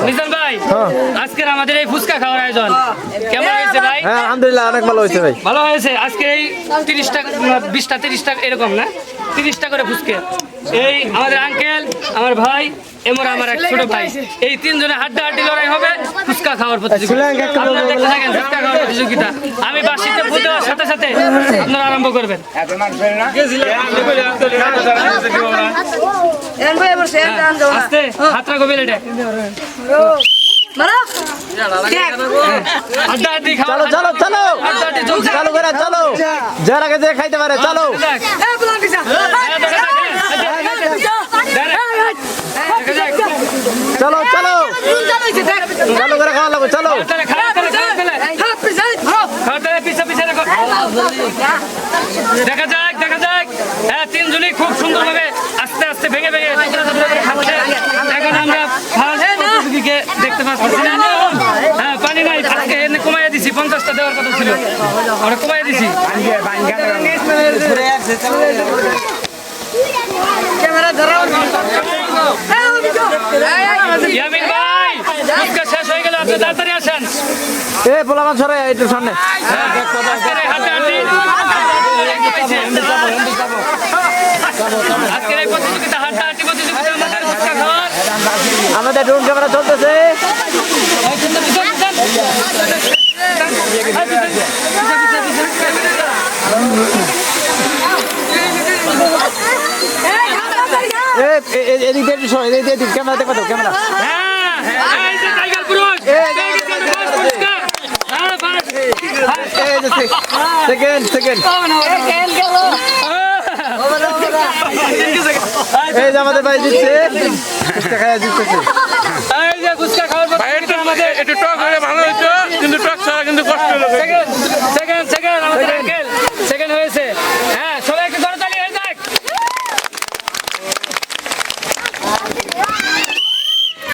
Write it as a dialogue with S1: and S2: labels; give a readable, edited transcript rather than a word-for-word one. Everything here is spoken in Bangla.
S1: মিজান ভাই আজকের আমাদের এই ফুচকা খাওয়ার আয়োজন কেমন হয়েছে ভাই?
S2: হ্যাঁ আলহামদুলিল্লাহ অনেক ভালো হয়েছে ভাই।
S1: ভালো হয়েছে। আজকে এই 30 টাকা 20টা 30 টাকা এরকম না 30 টাকা করে ফুচকা। এই আমাদের আঙ্কেল, আমার ভাই এবং আমার এক ছোট ভাই, এই তিনজনে হাড্ডাহাড্ডি লড়াই হবে ফুচকা খাওয়ার প্রতিযোগিতা। আপনারা দেখতে থাকেন ফুচকা খাওয়ার প্রতিযোগিতা। আমি বাসিতে ফুল দেওয়ার সাথে সাথে আপনারা আরম্ভ করবেন। আস্তে হাত রাখো বেলেটে। হাড্ডাহাড্ডি খাওয়া।
S2: চলো চলো চলো
S1: হাড্ডাহাড্ডি চলছে।
S2: চালু করে চলো, যার আগে যে খাইতে পারে চলো। চলো চলো চালু করে খাওয়া লাগবে চলো।
S1: দেখা যাক দেখা যাক। হ্যাঁ তিনজনই খুব সুন্দরভাবে আস্তে আস্তে ভেঙে ভেঙে খাচ্ছে। এখন আমরা প্রতিযোগীকে দেখতে পাচ্ছি না। হ্যাঁ পানি নাই, আজকে এনে কমাইয়া দিছি, 50টা দেওয়ার কথা ছিল, আমরা কমাইয়া দিছি। ইয়ামিন ভাই ফুচকা শেষ হয়ে গেল, আপনি তাড়াতাড়ি আসেন।
S2: এ পোলাপান সরে একটু সামনে।
S1: আজকের এই হাড্ডাহাড্ডি আজকের এই প্রতিযোগিতা হাড্ডাহাড্ডি প্রতিযোগিতা আমাদের ফুচকা খাওয়ার।
S2: আমাদের ড্রোন ক্যামেরা চলতেছে। এদিকে একটু সরে, এদিকে ক্যামেরা দেখো তো ক্যামেরা।
S1: এই যে টাইগার পুরুষ, ফুচকা।
S2: সেকেন্ড সেকেন্ড এই যে আমাদের ভাই জিতছে, ফুচকা খাইয়া জিততেছে।
S1: এই যে ফুচকা খাওয়ার প্রতিযোগিতা আমাদের
S3: একটু টক হলে ভালো